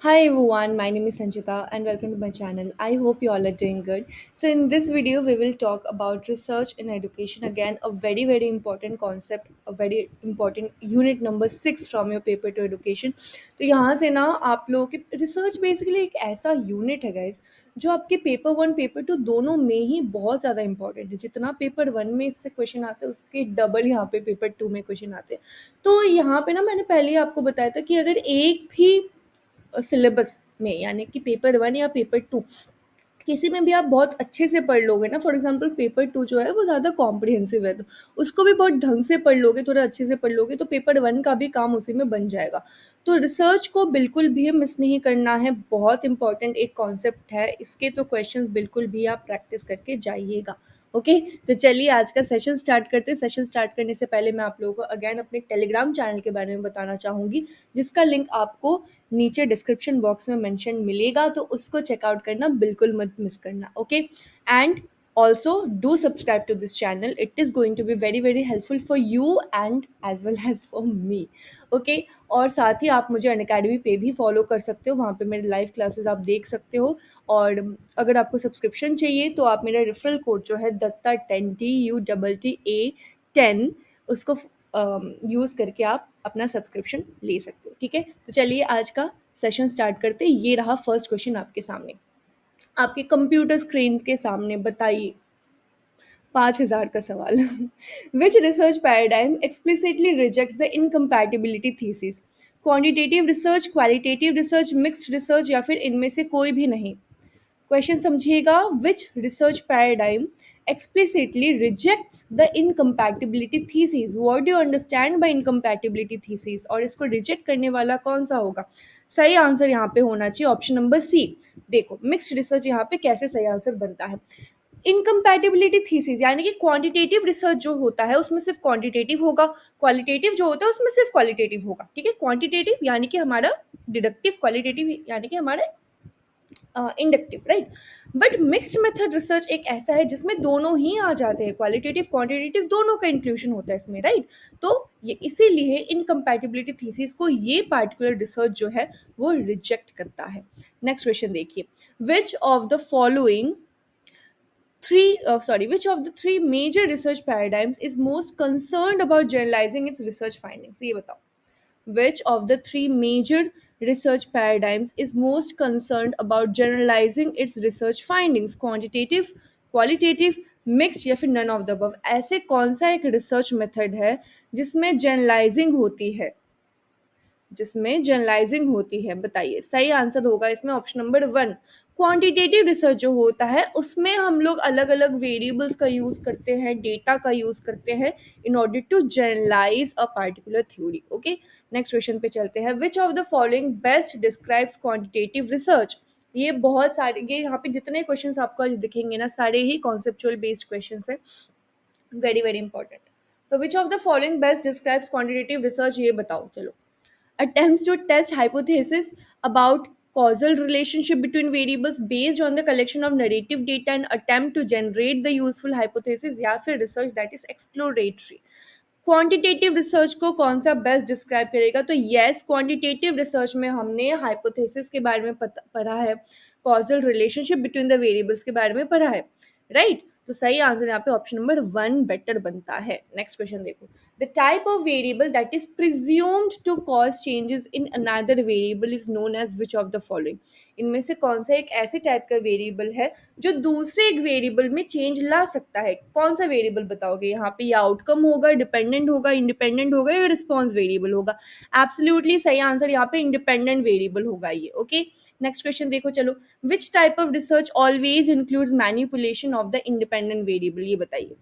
Hi everyone, my name is Sanchita and welcome to my channel. I hope you all are doing good. So in this video we will talk about research in education, again a very important concept, a very important unit number 6 from your paper to education. तो यहाँ से ना आप लोगों के research basically एक ऐसा unit है गाइज जो आपके पेपर वन पेपर टू दोनों में ही बहुत ज़्यादा इंपॉर्टेंट है। जितना पेपर वन में इससे क्वेश्चन आते हैं उसके डबल यहाँ पे पेपर टू में क्वेश्चन आते हैं। तो यहाँ पे ना मैंने पहले ही आपको बताया था कि अगर एक भी सिलेबस में यानी कि पेपर वन या पेपर टू किसी में भी आप बहुत अच्छे से पढ़ लोगे ना, फॉर एग्जांपल पेपर टू जो है वो ज़्यादा कॉम्प्रिहेंसिव है तो उसको भी बहुत ढंग से पढ़ लोगे, थोड़ा अच्छे से पढ़ लोगे तो पेपर वन का भी काम उसी में बन जाएगा। तो रिसर्च को बिल्कुल भी मिस नहीं करना है, बहुत इंपॉर्टेंट एक कॉन्सेप्ट है, इसके तो क्वेश्चंस बिल्कुल भी आप प्रैक्टिस करके जाइएगा। ओके, तो चलिए आज का सेशन स्टार्ट करते हैं। सेशन स्टार्ट करने से पहले मैं आप लोगों को अगेन अपने टेलीग्राम चैनल के बारे में बताना चाहूँगी, जिसका लिंक आपको नीचे डिस्क्रिप्शन बॉक्स में मेंशन मिलेगा, तो उसको चेकआउट करना बिल्कुल मत मिस करना। Okay, and also do subscribe to this channel. It is going to be very helpful for you and as well as for me. Okay, और साथ ही आप मुझे अनअकैडमी पे भी फॉलो कर सकते हो, वहाँ पे मेरे लाइव क्लासेस आप देख सकते हो। और अगर आपको सब्सक्रिप्शन चाहिए तो आप मेरा रेफरल कोड जो है DATTA10 उसको यूज़ करके आप अपना सब्सक्रिप्शन ले सकते हो। ठीक है, तो चलिए आज का सेशन स्टार्ट करते हैं। ये रहा फर्स्ट क्वेश्चन आपके सामने, आपके कंप्यूटर स्क्रीन के सामने। बताइए 5,000 का सवाल। Which research paradigm explicitly rejects the incompatibility thesis? Quantitative research, qualitative research, mixed research या फिर इनमें से कोई भी नहीं? क्वेश्चन समझिएगा। Which research paradigm explicitly rejects the incompatibility thesis? What do you understand by incompatibility thesis? और इसको रिजेक्ट करने वाला कौन सा होगा? सही आंसर यहाँ पे होना चाहिए ऑप्शन नंबर सी। देखो मिक्स्ड रिसर्च यहाँ पे कैसे सही आंसर बनता है। इनकम्पैटिबिलिटी थीसिस यानी कि क्वांटिटेटिव रिसर्च जो होता है उसमें सिर्फ क्वांटिटेटिव होगा, क्वालिटेटिव जो होता है उसमें सिर्फ क्वालिटेटिव होगा। ठीक है, क्वांटिटेटिव यानी कि हमारा डिडक्टिव, क्वालिटेटिव यानी कि हमारा inductive, right. But mixed method research एक ऐसा है जिसमें दोनों ही आ जाते हैं, क्वालिटेटिव क्वांटिटेटिव दोनों का इंक्लूजन होता है इसमें, राइट। तो ये इसीलिए इनकम्पैटिबिलिटी थीसिस को ये पार्टिकुलर रिसर्च जो है वो रिजेक्ट करता है। नेक्स्ट क्वेश्चन देखिए। विच of the following which of the three major research paradigms is most concerned about generalizing its research findings? ये बताओ, which of the three major research paradigms is most concerned about generalizing its research findings? Quantitative, qualitative, mixed या फिर none of the above? ऐसे कौन सा एक research method है जिसमें जनरलाइजिंग होती है, जिसमें जनरलाइजिंग होती है? बताइए। सही आंसर होगा इसमें option number one. Quantitative research जो होता है उसमें हम लोग अलग अलग वेरिएबल्स का यूज़ करते हैं, डेटा का यूज़ करते हैं in order to generalize a particular theory. Okay, next question पे चलते हैं। Which of the following best describes quantitative research? ये बहुत सारे, ये यहाँ पे जितने क्वेश्चंस आपको आज दिखेंगे ना सारे ही कॉन्सेप्चुअल बेस्ड क्वेश्चंस है, वेरी इंपॉर्टेंट। तो विच of the following best describes quantitative research? ये बताओ। चलो, attempts to test hypothesis about causal relationship between variables based on the collection of narrative data and attempt to generate the useful hypothesis, या फिर research that is exploratory? Quantitative research को कौन सा best describe करेगा? तो yes, quantitative research में हमने hypothesis के बारे में पढ़ा है, causal relationship between the variables के बारे में पढ़ा है, राइट। तो सही आंसर यहाँ पे ऑप्शन नंबर वन बेटर बनता है। नेक्स्ट क्वेश्चन देखो। The type of variable that is presumed to cause changes in another variable is known as which of the following? इनमें से कौन सा एक ऐसे टाइप का वेरिएबल है जो दूसरे एक वेरिएबल में चेंज ला सकता है? कौन सा वेरिएबल बताओगे यहाँ पे? ये आउटकम होगा, डिपेंडेंट होगा, इंडिपेंडेंट होगा या रिस्पॉन्स वेरिएबल होगा? एब्सोल्युटली सही आंसर यहाँ पे इंडिपेंडेंट वेरिएबल होगा ये। ओके, नेक्स्ट क्वेश्चन देखो। चलो, which type of research always includes manipulation of the independent variable? ये बताइए।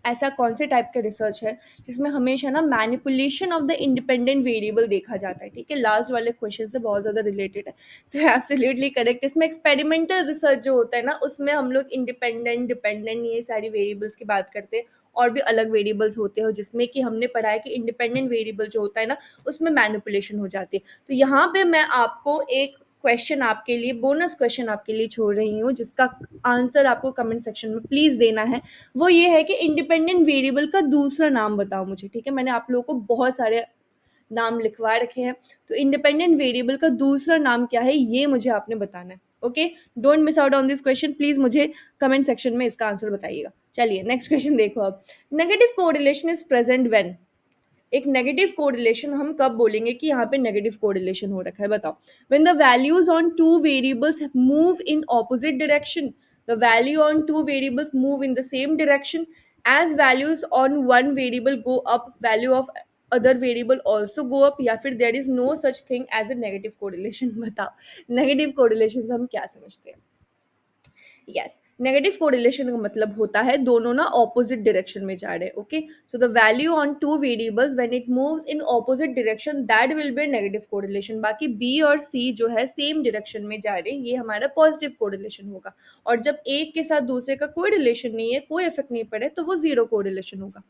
ऐसा कौन से टाइप का रिसर्च है जिसमें हमेशा ना manipulation of the independent variable देखा जाता है? ठीक है, लास्ट वाले क्वेश्चन से बहुत ज़्यादा रिलेटेड है, तो एब्सोल्युटली करेक्ट। इसमें एक्सपेरिमेंटल रिसर्च जो होता है ना उसमें हम लोग इंडिपेंडेंट, डिपेंडेंट ये सारी वेरिएबल्स की बात करते हैं, और भी अलग वेरिएबल्स होते हैं जिसमें कि हमने पढ़ा है कि इंडिपेंडेंट वेरिएबल जो होता है ना उसमें मैनिपुलेशन हो जाती है। तो यहाँ पे मैं आपको एक क्वेश्चन आपके लिए, बोनस क्वेश्चन आपके लिए छोड़ रही हूँ जिसका आंसर आपको कमेंट सेक्शन में प्लीज़ देना है। वो ये है कि इंडिपेंडेंट वेरिएबल का दूसरा नाम बताओ मुझे। ठीक है, मैंने आप लोगों को बहुत सारे नाम लिखवा रखे हैं। तो इंडिपेंडेंट वेरिएबल का दूसरा नाम क्या है ये मुझे आपने बताना है। Okay, don't miss out on this question, please मुझे कमेंट सेक्शन में इसका आंसर बताइएगा। चलिए नेक्स्ट क्वेश्चन देखो अब। Negative correlation is present when. एक नेगेटिव कोरिलेशन हम कब बोलेंगे कि यहाँ पे नेगेटिव कोरिलेशन हो रखा है, बताओ। When the values on two variables move in opposite direction, the value on two variables move in the same direction, as values on one variable go up, value of other variable also go up, या फिर there is no such thing as a negative correlation. बताओ negative correlation से हम क्या समझते हैं। Yes, negative correlation का मतलब होता है दोनों ना ऑपोजिट डायरेक्शन में जा रहे हैं। Okay, so the value on two variables when it moves in opposite direction that will be negative correlation. बाकी बी और सी जो है सेम डायरेक्शन में जा रहे हैं, ये हमारा पॉजिटिव कोरिलेशन होगा। और जब एक के साथ दूसरे का कोई रिलेशन नहीं है, कोई इफेक्ट नहीं पड़े, तो वो जीरो कोरिलेशन होगा।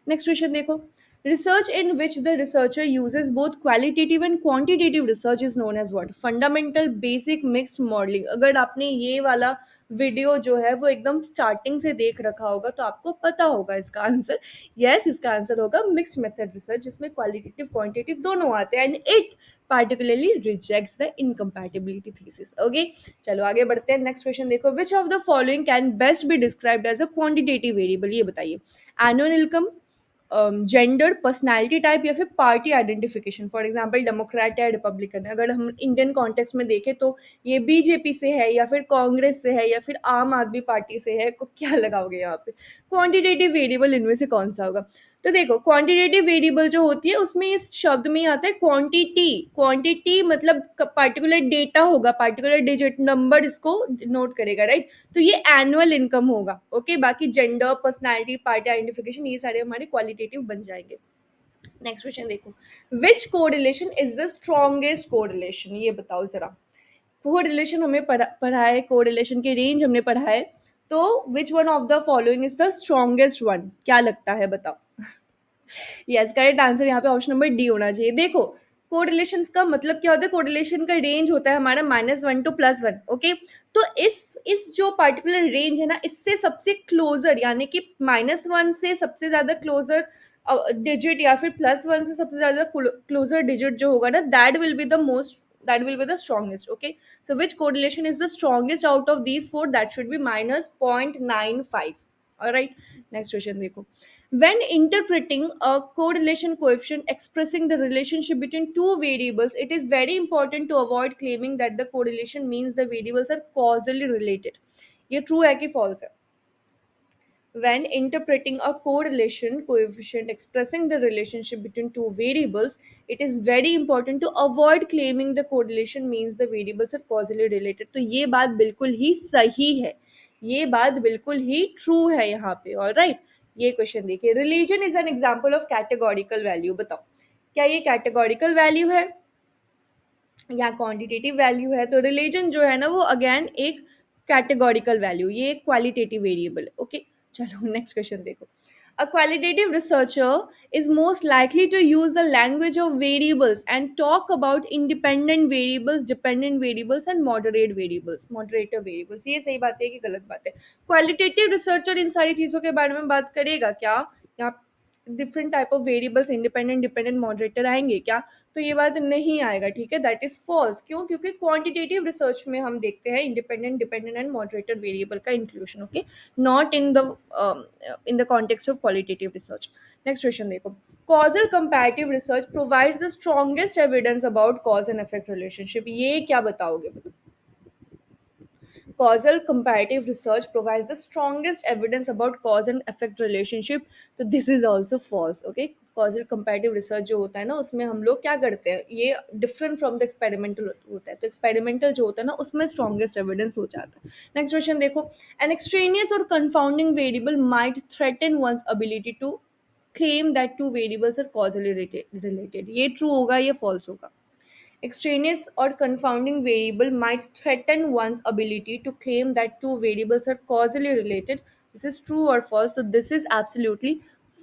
नेक्स्ट क्वेश्चन देखो। Research in which the researcher uses both qualitative and quantitative research is known as what? Fundamental basic mixed modeling। अगर आपने ये वाला वीडियो जो है वो एकदम स्टार्टिंग से देख रखा होगा तो आपको पता होगा इसका आंसर। यस, इसका आंसर होगा मिक्स्ड मेथड रिसर्च, जिसमें क्वालिटेटिव क्वांटिटेटिव दोनों आते हैं, and it particularly rejects the incompatibility thesis. Okay, चलो आगे बढ़ते हैं। नेक्स्ट क्वेश्चन देखो। Which of the following can best be described as a quantitative variable, ये बताइए। Annual income, gender, personality type, या फिर party identification. For example Democrat या रिपब्लिकन, अगर हम इंडियन कॉन्टेक्स्ट में देखें तो ये बीजेपी से है या फिर कांग्रेस से है या फिर आम आदमी पार्टी से है, को क्या लगाओगे यहाँ पे। क्वांटिटेटिव वेरिएबल इनमें से कौन सा होगा। तो देखो क्वांटिटेटिव वेरिएबल जो होती है उसमें इस शब्द में आता है क्वांटिटी। क्वांटिटी मतलब पार्टिकुलर डेटा होगा, पार्टिकुलर डिजिट नंबर इसको नोट करेगा, राइट। तो ये एनुअल इनकम होगा। ओके, बाकी जेंडर, पर्सनैलिटी, पार्टी आइडेंटिफिकेशन, ये सारे हमारे क्वालिटेटिव बन जाएंगे। नेक्स्ट क्वेश्चन देखो। Which correlation is the strongest correlation, ये बताओ जरा। कोरिलेशन हमें पढ़ा है, कोरिलेशन के रेंज हमने पढ़ा है, तो which one of the following is the strongest one, क्या लगता है बताओ। यस, करेक्ट आंसर यहाँ पे ऑप्शन नंबर डी होना चाहिए। देखो कोरिलेशन का मतलब क्या होता है, कोरिलेशन का रेंज होता है हमारा -1 to +1। ओके, तो इस जो पर्टिकुलर रेंज है ना, इससे सबसे क्लोजर यानी कि -1 से सबसे ज्यादा क्लोजर डिजिट या फिर +1 से सबसे ज्यादा क्लोजर डिजिट जो होगा ना, that will be the most, that will be the strongest। Okay, so which correlation is the strongest out of these four? That should be -0.95। all right, next question देखो। when interpreting a correlation coefficient expressing the relationship between two variables, it is very important to avoid claiming that the correlation means the variables are causally related। ये true है कि false है। when interpreting a correlation coefficient expressing the relationship between two variables, it is very important to avoid claiming the correlation means the variables are causally related। तो ये बात बिल्कुल ही सही है, ये बात बिल्कुल ही ट्रू है यहाँ पे। और राइट, ये क्वेश्चन देखिए। Religion is an example of categorical value, बताओ क्या ये कैटेगोरिकल वैल्यू है या क्वांटिटेटिव वैल्यू है। तो रिलीजन जो है ना वो अगेन एक कैटेगोरिकल वैल्यू, ये एक क्वालिटेटिव वेरिएबल। ओके, चलो नेक्स्ट क्वेश्चन देखो। A qualitative researcher is most likely to use the language of variables and talk about independent variables, dependent variables and moderate variables, moderator variables। ये सही बात है कि गलत बात है। क्वालिटेटिव रिसर्चर इन सारी चीजों के बारे में बात करेगा क्या, या different type of variables, independent, dependent, moderator आएंगे क्या, तो ये बात नहीं आएगा। ठीक है, दैट इज फॉल्स। क्यों? क्योंकि क्वांटिटेटिव रिसर्च में हम देखते हैं independent, dependent and moderator variable का inclusion. Okay, not in the context of qualitative research. Next question देखो। Causal comparative research provides the strongest evidence about cause and effect relationship, ये क्या बताओगे। Causal comparative research provides the strongest evidence about cause and effect relationship, तो this is also false। okay, causal comparative research जो होता है ना उसमें हम लोग क्या करते हैं, ये different from the experimental होता है। तो experimental जो होता है ना उसमें strongest evidence हो जाता है। next question देखो। an extraneous or confounding variable might threaten one's ability to claim that two variables are causally related, ये true होगा, ये false होगा। Extraneous or confounding variable might threaten one's ability to claim that two variables are causally related। This is true or false? So this is absolutely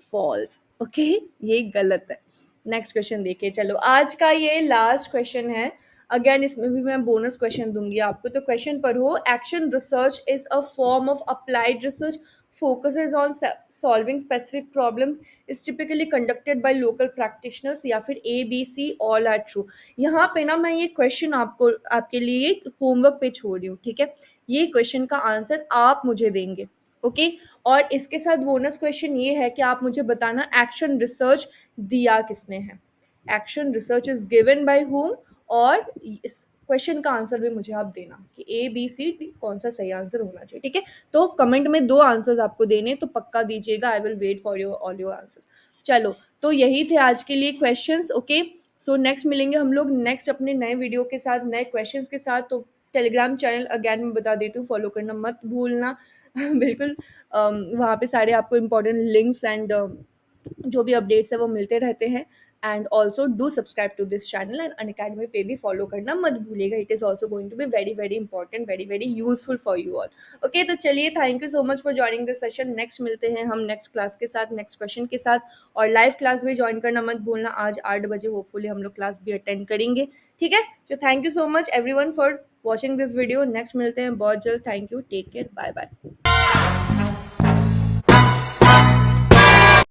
false। Okay, ये गलत है। Next question देखिए। चलो आज का ये लास्ट क्वेश्चन है। Again इसमें भी मैं बोनस क्वेश्चन दूंगी आपको, तो क्वेश्चन पढ़ो। Action research is a form of applied research focuses on solving specific problems, is typically conducted by local practitioners, या फिर A B C all are true. यहाँ पे ना मैं ये क्वेश्चन आपको आपके लिए होमवर्क पे छोड़ रही हूँ, ठीक है। ये क्वेश्चन का आंसर आप मुझे देंगे, ओके। और इसके साथ बोनस क्वेश्चन ये है कि आप मुझे बताना एक्शन रिसर्च दिया किसने है, action research is given by home, और इस क्वेश्चन का आंसर भी मुझे आप देना कि ए बी सी डी कौन सा सही आंसर होना चाहिए, ठीक है। तो कमेंट में 2 आंसर्स आपको देने, तो पक्का दीजिएगा, I will wait for your all your answers. चलो, तो यही थे आज के लिए क्वेश्चंस, ओके। सो नेक्स्ट मिलेंगे हम लोग नेक्स्ट अपने नए वीडियो के साथ, नए क्वेश्चंस के साथ। तो टेलीग्राम चैनल अगेन मैं बता देती हूँ, फॉलो करना मत भूलना बिल्कुल। वहाँ पे सारे आपको इम्पोर्टेंट लिंक्स एंड जो भी अपडेट्स है वो मिलते रहते हैं। And also do subscribe to this channel, and Unacademy पे भी फॉलो करना मत भूलिएगा। It is also going to be very very important, very very useful for you all. Okay, तो चलिए, thank you so much for joining this session. Next मिलते हैं हम नेक्स्ट क्लास के साथ, नेक्स्ट क्वेश्चन के साथ। और लाइव क्लास भी ज्वाइन करना मत भूलना, आज 8 बजे होपफुली हम लोग क्लास भी अटेंड करेंगे, ठीक है। तो thank you so much everyone for watching this video. Next मिलते हैं बहुत जल्द। Thank you, take care, bye bye.